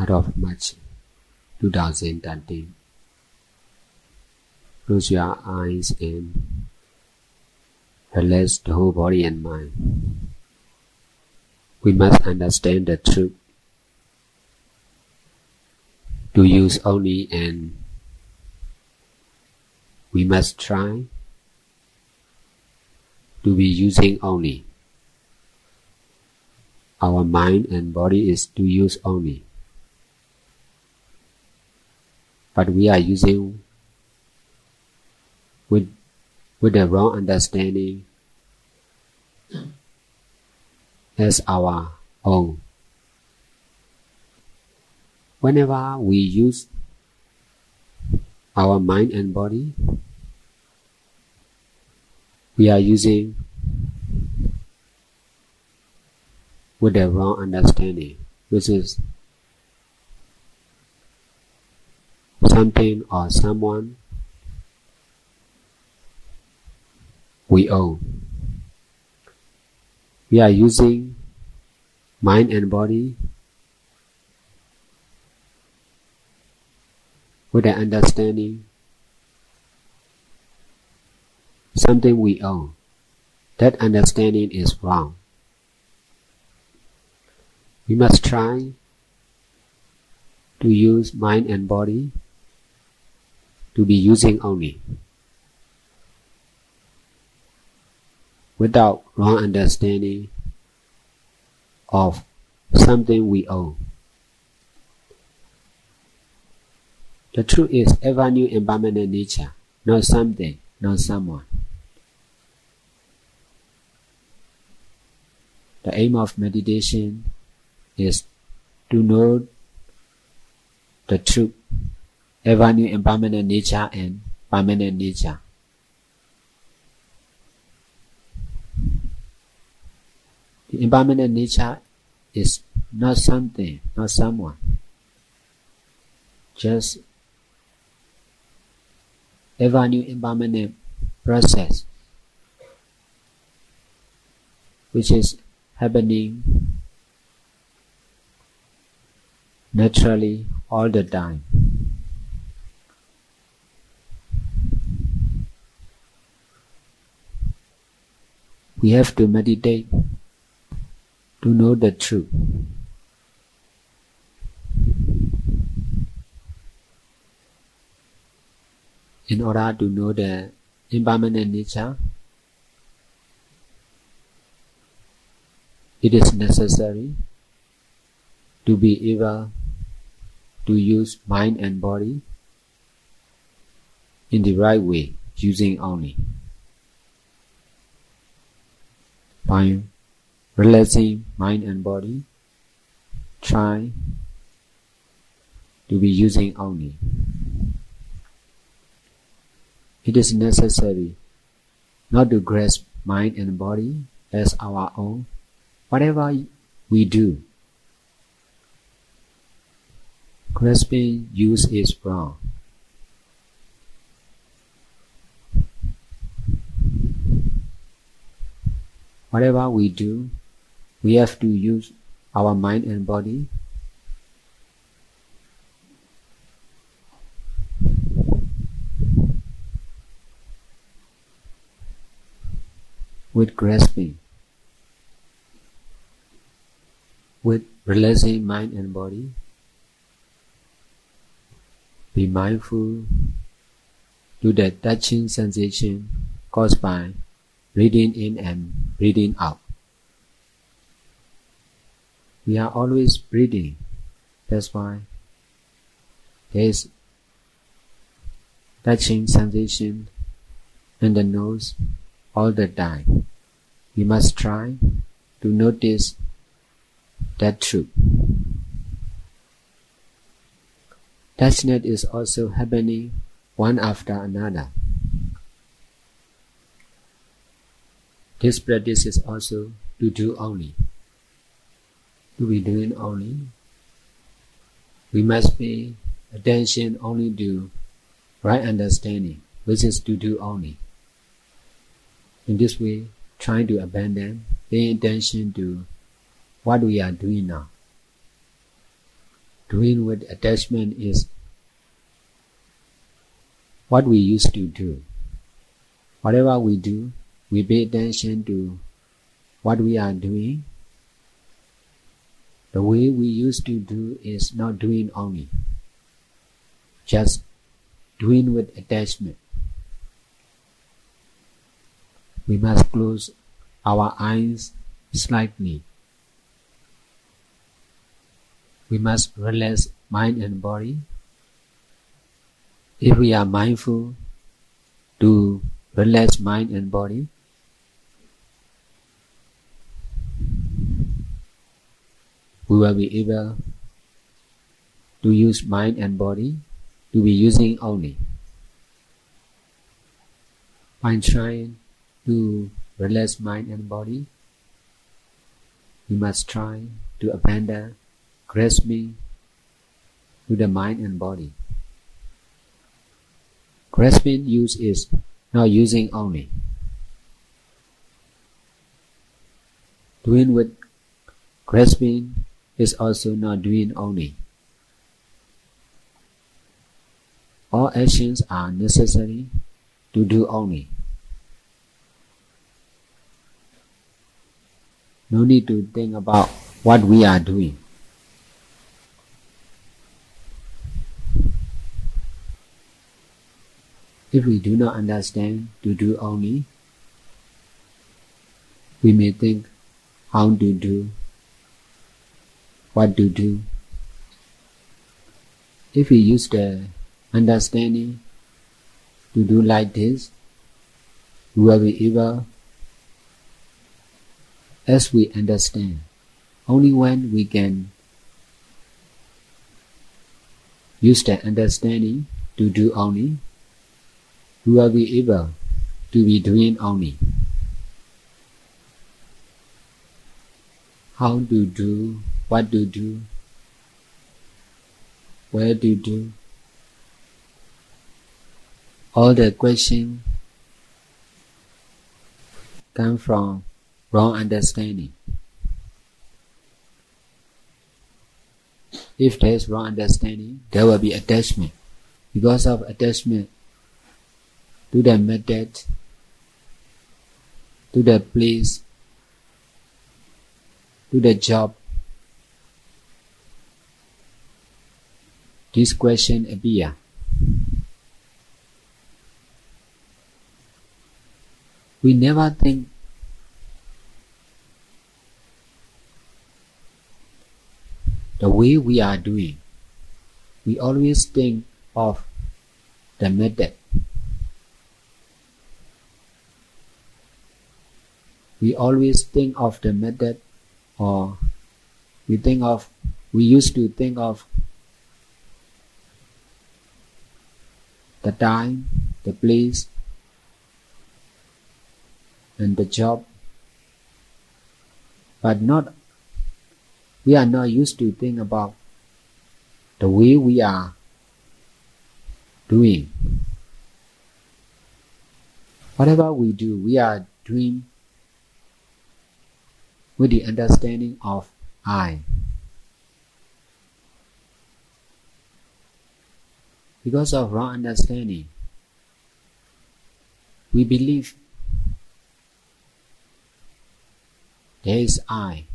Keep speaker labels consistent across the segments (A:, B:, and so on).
A: out of March 2013. Close your eyes and relax the whole body and mind. We must understand the truth to use only, and we must try to be using only. Our mind and body is to use only. But we are using with the wrong understanding as our own. Whenever we use our mind and body, we are using with the wrong understanding, which is something or someone we own. We are using mind and body with the understanding something we own. That understanding is wrong. We must try to use mind and body to be using only, without wrong understanding of something we own. The truth is ever new impermanent nature, not something, not someone. The aim of meditation is to know the truth, ever new impermanent nature and permanent nature. The impermanent nature is not something, not someone. Just ever new impermanent process which is happening naturally all the time. We have to meditate to know the truth. In order to know the impermanent nature, it is necessary to be able to use mind and body in the right way, using only. By relaxing mind and body, try to be using only. It is necessary not to grasp mind and body as our own. Whatever we do, grasping use is wrong. Whatever we do, we have to use our mind and body with grasping, with relaxing mind and body. Be mindful to the touching sensation caused by breathing in and breathing out. We are always breathing. That's why there is touching sensation in the nose all the time. We must try to notice that truth. Touchness is also happening one after another. This practice is also to do only. To be doing only. We must pay attention only to right understanding, which is to do only. In this way, trying to abandon paying attention to what we are doing now. doing with attachment is what we used to do. Whatever we do, we pay attention to what we are doing. The way we used to do is not doing only, just doing with attachment. We must close our eyes slightly. We must relax mind and body. If we are mindful to relax mind and body, we will be able to use mind and body to be using only. By trying to relax mind and body, we must try to abandon grasping to the mind and body. Grasping use is not using only. Doing with grasping is also not doing only. All actions are necessary to do only. No need to think about what we are doing. If we do not understand to do only, we may think how to do, what to do. If we use the understanding to do like this, we will be able, as we understand. Only when we can use the understanding to do only, we will be able to be doing only. How to do, what to do, where to do. All the questions come from wrong understanding. If there is wrong understanding, there will be attachment. Because of attachment to the method, to the place, to the job, this question appear. We never think the way we are doing. We always think of the method. We always think of the method, or we used to think of the time, the place, and the job, but we are not used to think about the way we are doing. Whatever we do, we are doing with the understanding of I. Because of wrong understanding, we believe there is I.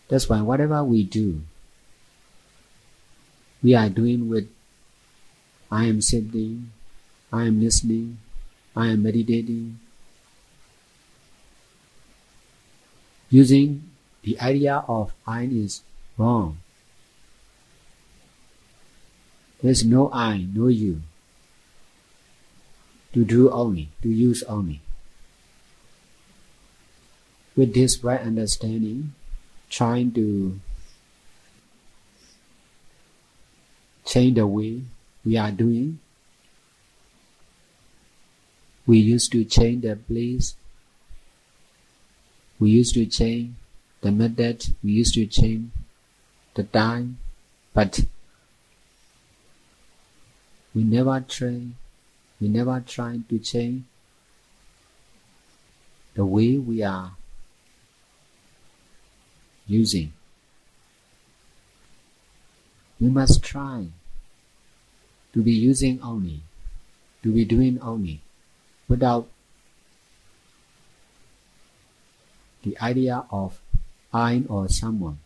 A: That's why whatever we do, we are doing with I am sitting, I am listening, I am meditating. Using the idea of I is wrong. There is no I, no you. To do only, to use only. With this right understanding, trying to change the way we are doing. We used to change the place. We used to change the method. We used to change the time. But we never try to change the way we are using. We must try to be using only, to be doing only, without the idea of I or someone.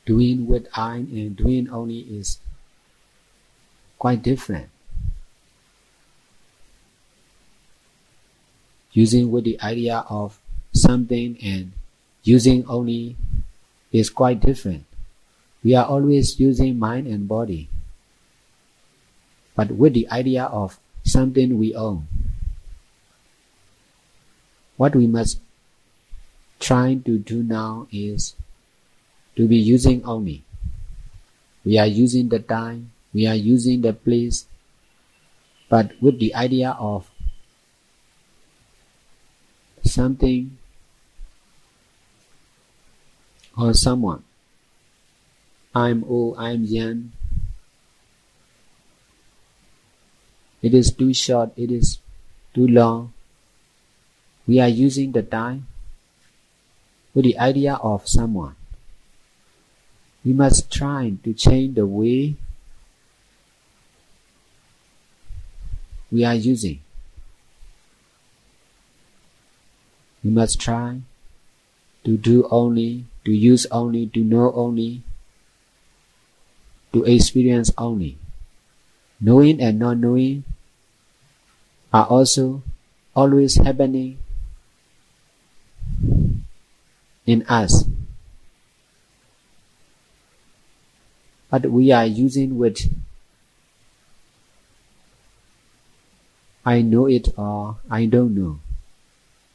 A: Doing with I and doing only is quite different. Using with the idea of something and using only is quite different. We are always using mind and body, but with the idea of something we own. What we must try to do now is to be using only. We are using the time, we are using the place, but with the idea of something or someone. I'm old, I'm young. It is too short, it is too long. We are using the time with the idea of someone. We must try to change the way we are using. We must try to do only, to use only, to know only, to experience only. Knowing and not knowing are also always happening in us. But we are using with I know it or I don't know.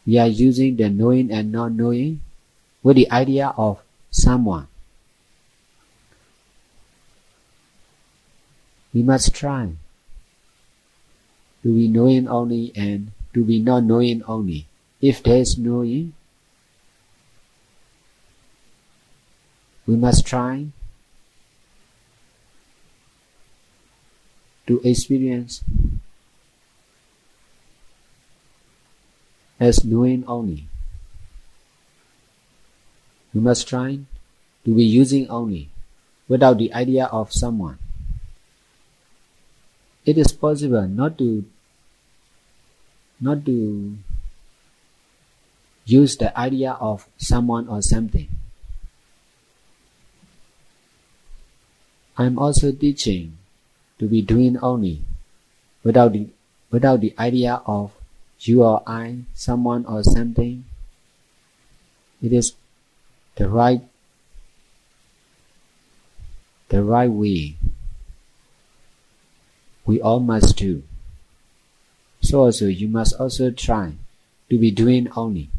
A: We are using the knowing and not knowing with the idea of someone. We must try to be knowing only and to be not knowing only. If there is knowing, we must try to experience as knowing only. We must try to be using only, without the idea of someone. It is possible not to use the idea of someone or something. I am also teaching to be doing only, without the idea of you or I, someone or something. It is the right way. We all must do. So also you must also try to be doing only,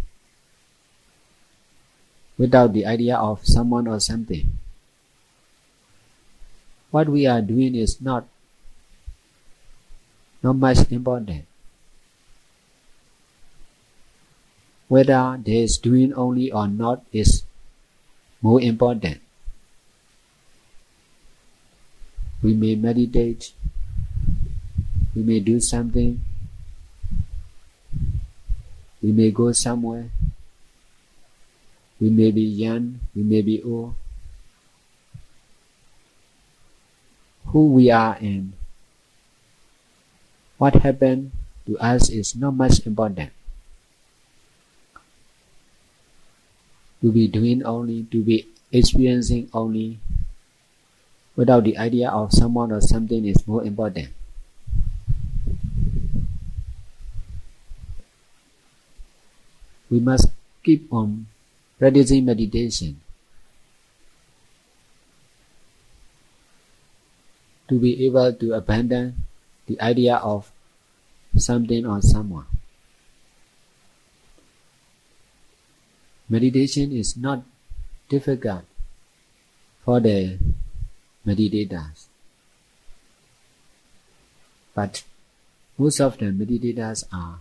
A: without the idea of someone or something. What we are doing is not much important. Whether there is doing only or not is more important. We may meditate, we may do something, we may go somewhere, we may be young, we may be old. Who we are and what happened to us is not much important. To be doing only, to be experiencing only, without the idea of someone or something is more important. We must keep on practicing meditation to be able to abandon the idea of something or someone. Meditation is not difficult for the meditators, but most of the meditators are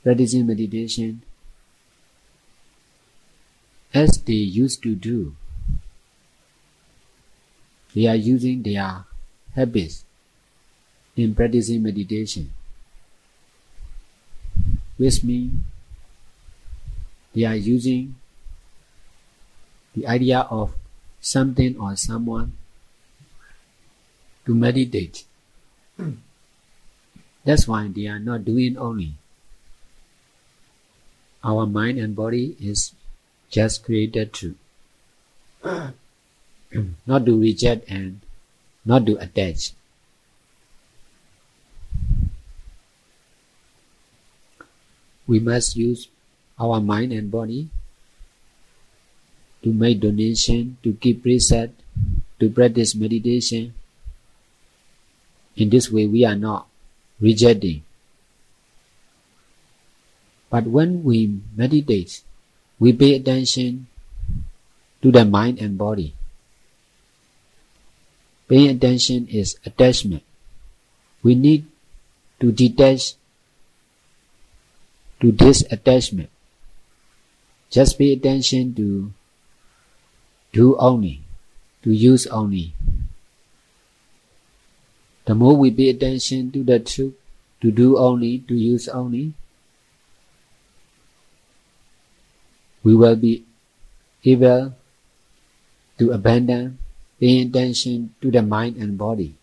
A: practicing meditation as they used to do. They are using their habits in practicing meditation, which means they are using the idea of something or someone to meditate. That's why they are not doing only. Our mind and body is just created to not to reject and not to attach. We must use our mind and body to make donation, to keep preset, to practice meditation. In this way, we are not rejecting. But when we meditate, we pay attention to the mind and body. Paying attention is attachment. We need to detach to this attachment. Just pay attention to do only, to use only. The more we pay attention to the truth, to do only, to use only, we will be able to abandon paying attention to the mind and body.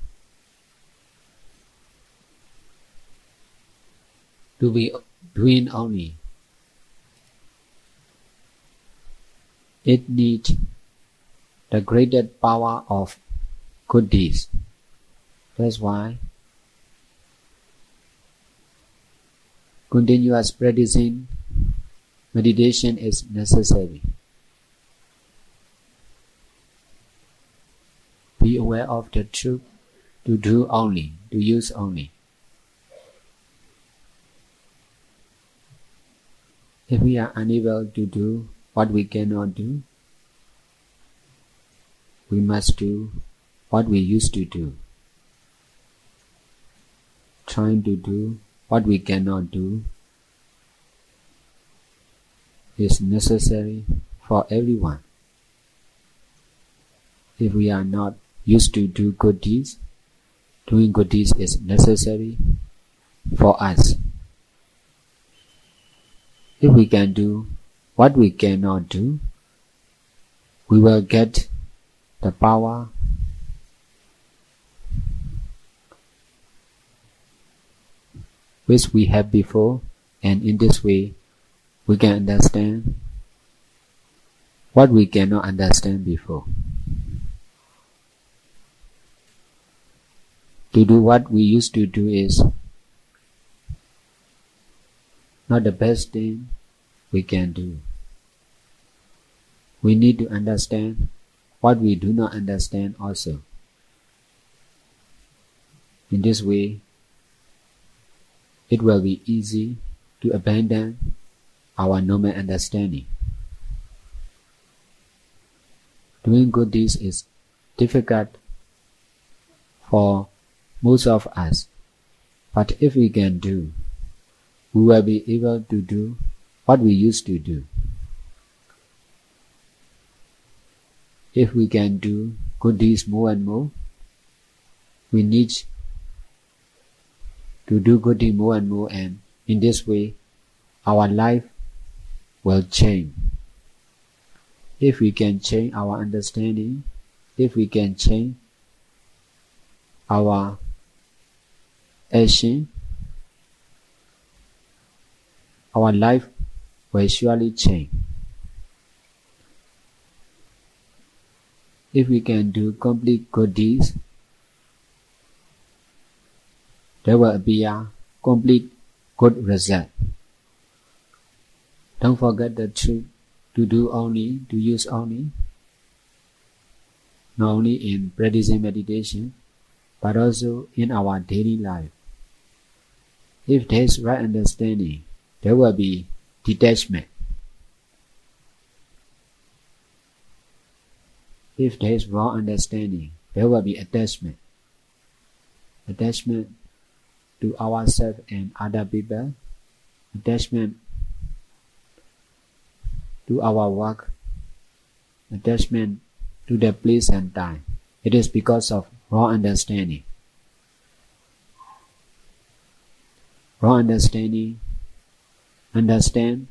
A: To be doing only. It needs the greater power of good deeds. That's why continuous practicing meditation is necessary. Be aware of the truth, to do only, to use only. If we are unable to do what we cannot do, we must do what we used to do. Trying to do what we cannot do is necessary for everyone. If we are not used to do good deeds, doing good deeds is necessary for us. If we can do what we cannot do, we will get the power which we had before, and in this way we can understand what we cannot understand before. To do what we used to do is not the best thing we can do. We need to understand what we do not understand also. In this way, it will be easy to abandon our normal understanding. Doing good deeds is difficult for most of us, but if we can do, we will be able to do what we used to do. If we can do good deeds more and more, we need to do good deeds more and more, and in this way, our life will change. If we can change our understanding, if we can change our action, our life will surely change. If we can do complete good deeds, there will be a complete good result. Don't forget the truth, to do only, to use only, not only in practicing meditation, but also in our daily life. If there is right understanding, there will be detachment. If there is wrong understanding, there will be attachment. Attachment to ourselves and other people, attachment to our work, attachment to the place and time. It is because of wrong understanding. Wrong understanding, understand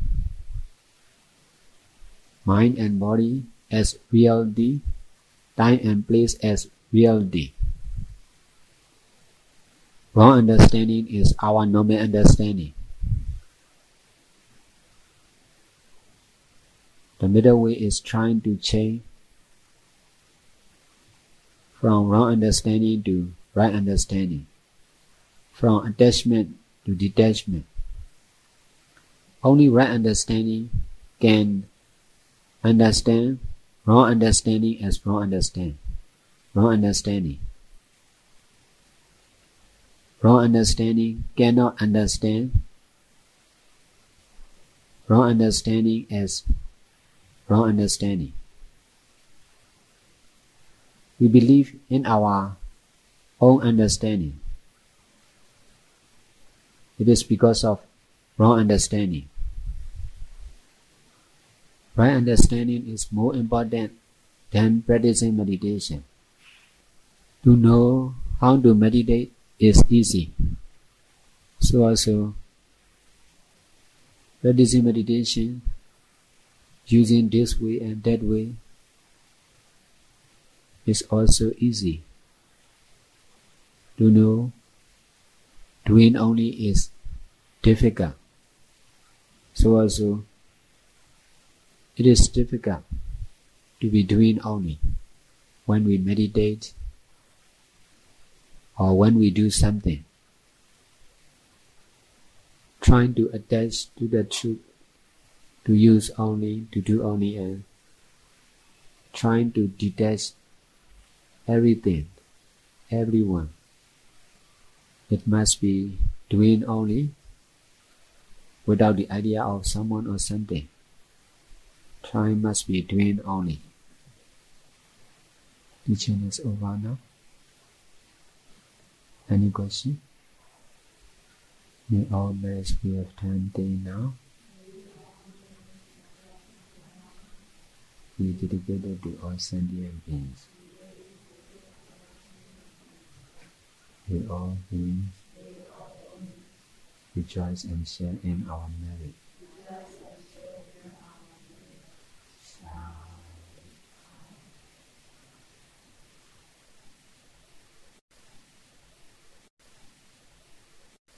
A: mind and body as reality, time and place as reality. Wrong understanding is our normal understanding. The middle way is trying to change from wrong understanding to right understanding, from attachment to detachment. Only right understanding can understand wrong understanding as wrong understanding. Wrong understanding cannot understand wrong understanding as wrong understanding. We believe in our own understanding. It is because of wrong understanding. Right understanding is more important than practicing meditation. To know how to meditate is easy. So also, practicing meditation using this way and that way is also easy. To know doing only is difficult. So also, it is difficult to be doing only when we meditate or when we do something. Trying to attach to the truth, to use only, to do only, and trying to detach everything, everyone. It must be doing only without the idea of someone or something. Trying must be doing only. Teaching is over now. Any question? May all best we have time day now. We dedicated to all sentient beings. We all beings rejoice and share in our merit.